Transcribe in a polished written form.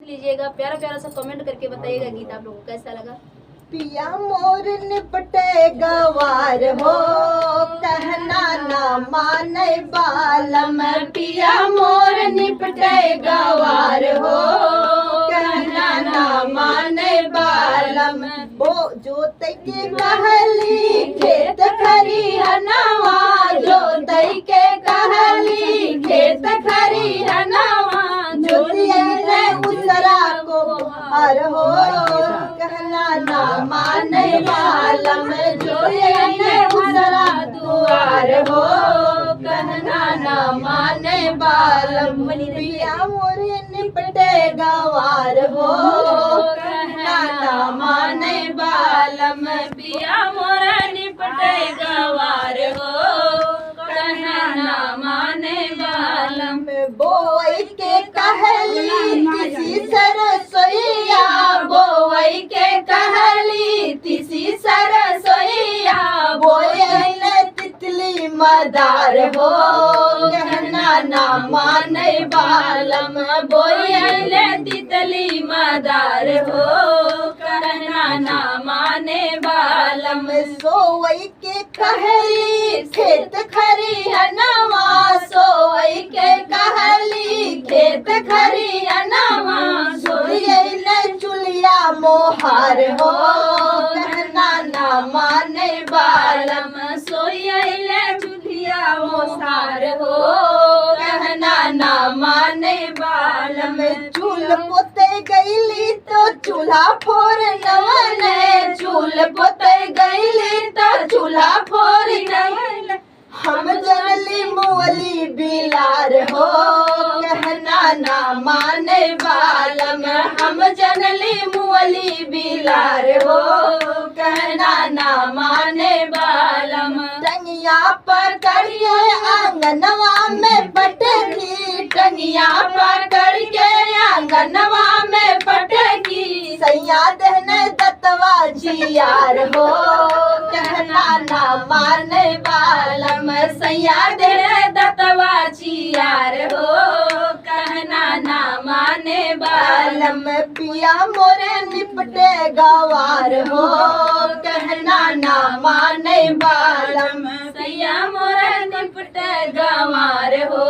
लीजिएगा, प्यारा प्यारा सा कमेंट करके बताइएगा गीत आप लोगों को कैसा लगा। पिया मोर निपटे गवार हो, कहना ना माने बालम। पिया मोर निपटे गवार हो, कहना ना माने बालम। वो जोत के कहली खेत खरिहनवा, जोत के कहली खेत खरिहनवा। जोतिया ने उसरा को हार हो, कहना ना माने बालम। जोतिया ने उसरा दुआर हो, कहना ना माने बालम। पिया मोर निपटे गवार हो, कहना ना माने बालम। पिया मोरा निपटे गवार हो, कहना ना माने बालम। बोई के कहली तिसी सरसोईया, बोई के कहली तिसी सरसोईया। बोई तितली मदार हो, कहना ना माने बालम। बोई तितली मदार हो, कहना ना माने बालम। सोई के कहली खेत खरिहनवा, सोई के कहली खेत खरिहनवा। सोई चुलिया मोहार हो, कहना ना माने बालम। सोइले चुलिया मोसार हो, कहना ना माने बालम। चूल पोते गईली तो चूल्हा फोर नवन, चूल पोते गईली तो चूल्हा फोर नवन। हम जनली मुअली बिलार हो, कहना ना माने बालम। हम जनली मुअली बिलार हो, कहना ना माने बालम। टंगिया पकड़ के आंगनवा में पटकी, टंगिया पकड़ के आंगनवा में पटकी। सैया देने दतवा जियार हो, कहना ना माने बालम। सैया देने दतवा चियार हो, कहना ना माने बालम। पिया मोरे निपटे गवार हो, कहना ना माने बालम। सैया मोरा निपटे गवार हो,